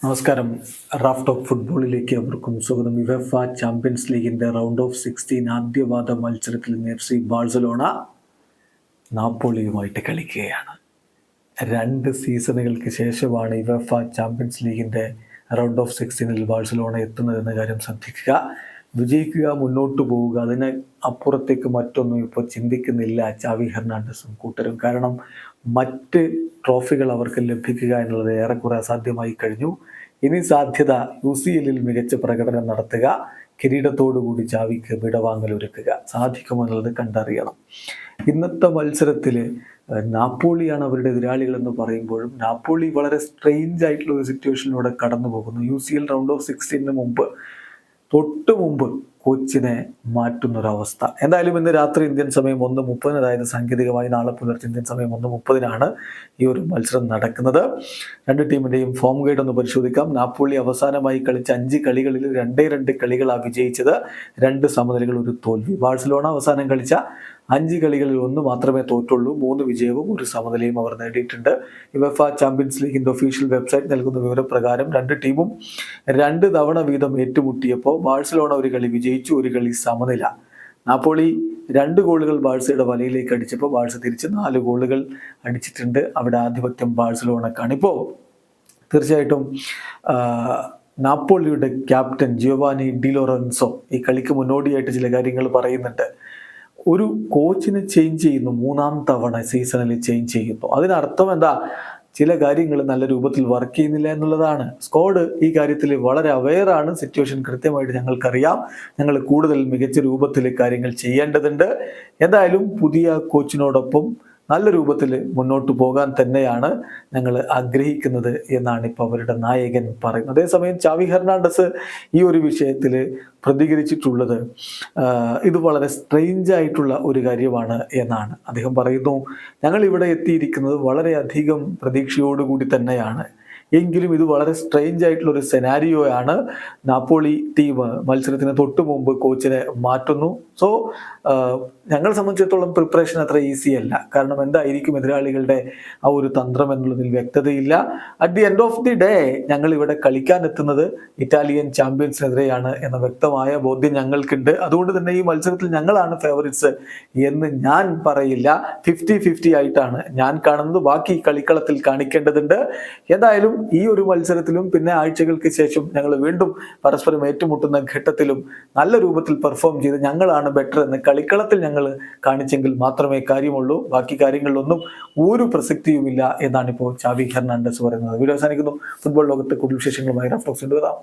നമസ്കാരം. Raf talk ഫുട്ബോളിലേക്ക് അവർക്കും സ്വാഗതം. യുവേഫ ചാമ്പ്യൻസ് ലീഗിന്റെ റൗണ്ട് ഓഫ് 16 ആദ്യപാദ മത്സരത്തിൽ FC ബാഴ്സലോണ നാപ്പോളിയുമായിട്ട് കളിക്കുകയാണ്. 2 സീസണുകൾക്ക് ശേഷമാണ് യുവേഫ ചാമ്പ്യൻസ് ലീഗിന്റെ റൗണ്ട് ഓഫ് 16 ബാഴ്സലോണ എത്തുന്നതെന്ന കാര്യം ശ്രദ്ധിക്കുക. വിജയിക്കുക, മുന്നോട്ട് പോവുക, അതിന് അപ്പുറത്തേക്ക് മറ്റൊന്നും ഇപ്പോൾ ചിന്തിക്കുന്നില്ല ചാവി ഹെർണാണ്ടസും കൂട്ടരും. കാരണം മറ്റ് ട്രോഫികൾ അവർക്ക് ലഭിക്കുക എന്നുള്ളത് ഏറെക്കുറെ അസാധ്യമായി കഴിഞ്ഞു. ഇനി സാധ്യത UCL മികച്ച പ്രകടനം നടത്തുക, കിരീടത്തോടുകൂടി ചാവിക്ക് വിടവാങ്ങൽ ഒരുക്കുക. സാധിക്കുമെന്നുള്ളത് കണ്ടറിയണം. ഇന്നത്തെ മത്സരത്തിൽ നാപ്പോളിയാണ് അവരുടെ എതിരാളികളെന്ന് പറയുമ്പോഴും നാപ്പോളി വളരെ സ്ട്രെയിഞ്ച് ആയിട്ടുള്ള ഒരു സിറ്റുവേഷനിലൂടെ കടന്നു പോകുന്നു. UCL റൗണ്ട് ഓഫ് 16 തൊട്ട് മുമ്പ് കോച്ചിനെ മാറ്റുന്നൊരവസ്ഥ. എന്തായാലും ഇന്ന് രാത്രി ഇന്ത്യൻ സമയം 1:30, അതായത് സാങ്കേതികമായി നാളെ പുലർച്ചെ ഇന്ത്യൻ സമയം 1:30 ഈ ഒരു മത്സരം നടക്കുന്നത്. 2 ടീമിൻ്റെയും ഫോം ഗൈഡ് ഒന്ന് പരിശോധിക്കാം. നാപ്പോളി അവസാനമായി കളിച്ച 5 കളികളിൽ 2 കളികളാണ് വിജയിച്ചത്, 2 സമനിലകൾ, 1 തോൽവി. ബാഴ്സലോണ അവസാനം കളിച്ച 5 കളികളിൽ 1 മാത്രമേ തോറ്റുള്ളൂ, 3 വിജയവും 1 സമനിലയും അവർ നേടിയിട്ടുണ്ട്. യുവേഫ ചാമ്പ്യൻസ് ലീഗിന്റെ ഒഫീഷ്യൽ വെബ്സൈറ്റ് നൽകുന്ന വിവരപ്രകാരം 2 ടീമും 2 തവണ വീതം ഏറ്റുമുട്ടിയപ്പോൾ ബാഴ്സലോണ 1 കളി വിജയിച്ചു, 1 കളി സമനില. നാപ്പോളി 2 ഗോളുകൾ ബാഴ്സയുടെ വലയിലേക്ക് അടിച്ചപ്പോൾ ബാഴ്സ തിരിച്ച് 4 ഗോളുകൾ അടിച്ചിട്ടുണ്ട്. അവിടെ ആധിപത്യം ബാഴ്സലോണക്കാണ്. ഇപ്പോൾ തീർച്ചയായിട്ടും നാപ്പോളിയുടെ ക്യാപ്റ്റൻ ജിയോവാനി ഡി ലോറൻസോ ഈ കളിക്ക് മുന്നോടിയായിട്ട് ചില കാര്യങ്ങൾ പറയുന്നുണ്ട്. ഒരു കോച്ചിനെ ചേഞ്ച് ചെയ്യുന്നു, 3ാം തവണ സീസണിൽ ചേഞ്ച് ചെയ്യുന്നു. അതിനർത്ഥം എന്താ? ചില കാര്യങ്ങൾ നല്ല രൂപത്തിൽ വർക്ക് ചെയ്യുന്നില്ല എന്നുള്ളതാണ്. സ്ക്വാഡ് ഈ കാര്യത്തിൽ വളരെ അവെയറാണ്. സിറ്റുവേഷൻ കൃത്യമായിട്ട് ഞങ്ങൾക്കറിയാം. ഞങ്ങൾ കൂടുതൽ മികച്ച രൂപത്തിൽ കാര്യങ്ങൾ ചെയ്യേണ്ടതുണ്ട്. എന്തായാലും പുതിയ കോച്ചിനോടൊപ്പം നല്ല രൂപത്തിൽ മുന്നോട്ട് പോകാൻ തന്നെയാണ് ഞങ്ങൾ ആഗ്രഹിക്കുന്നത് എന്നാണ് ഇപ്പോൾ അവരുടെ നായകൻ പറയുന്നത്. അതേസമയം ചാവി ഹെർണാണ്ടസ് ഈ ഒരു വിഷയത്തിൽ പ്രതികരിച്ചിട്ടുള്ളത് ഇത് വളരെ സ്ട്രെയിഞ്ച് ആയിട്ടുള്ള ഒരു കാര്യമാണ് എന്നാണ്. അദ്ദേഹം പറയുന്നു, ഞങ്ങൾ ഇവിടെ എത്തിയിരിക്കുന്നത് വളരെയധികം പ്രതീക്ഷയോടുകൂടി തന്നെയാണ്, എങ്കിലും ഇത് വളരെ സ്ട്രെയിഞ്ച് ആയിട്ടുള്ള ഒരു സെനാരിയോയാണ്. നാപ്പോളി ടീം മത്സരത്തിന് തൊട്ട് മുമ്പ് കോച്ചിനെ മാറ്റുന്നു. സോ ഞങ്ങളെ സംബന്ധിച്ചിടത്തോളം പ്രിപ്പറേഷൻ അത്ര ഈസി അല്ല. കാരണം എന്തായിരിക്കും എതിരാളികളുടെ ആ ഒരു തന്ത്രം എന്നുള്ളതിൽ വ്യക്തതയില്ല. At the end of the day ഞങ്ങൾ ഇവിടെ കളിക്കാൻ എത്തുന്നത് ഇറ്റാലിയൻ ചാമ്പ്യൻസിനെതിരെയാണ് എന്ന വ്യക്തമായ ബോധ്യം ഞങ്ങൾക്കുണ്ട്. അതുകൊണ്ട് തന്നെ ഈ മത്സരത്തിൽ ഞങ്ങളാണ് ഫേവറിറ്റ്സ് എന്ന് ഞാൻ പറയില്ല. 50-50 ആയിട്ടാണ് ഞാൻ കാണുന്നത്. ബാക്കി കളിക്കളത്തിൽ കാണിക്കേണ്ടതുണ്ട്. എന്തായാലും ഈ ഒരു മത്സരത്തിലും പിന്നെ ആഴ്ചകൾക്ക് ശേഷം ഞങ്ങൾ വീണ്ടും പരസ്പരം ഏറ്റുമുട്ടുന്ന ഘട്ടത്തിലും നല്ല രൂപത്തിൽ പെർഫോം ചെയ്ത് ഞങ്ങളാണ് ബെറ്റർ എന്ന് കളിക്കളത്തിൽ ഞങ്ങൾ കാണിച്ചെങ്കിൽ മാത്രമേ കാര്യമുള്ളൂ. ബാക്കി കാര്യങ്ങളിലൊന്നും ഒരു പ്രസക്തിയുമില്ല എന്നാണ് ഇപ്പോൾ ചാവി ഹെർണാണ്ടസ് പറയുന്നത്. വീഡിയോ അവസാനിക്കുന്നു. ഫുട്ബോൾ ലോകത്തെ കൂടുതൽ വിശേഷങ്ങളുമായി റാഫ് ടോക്സ് കൊണ്ടുവരാം.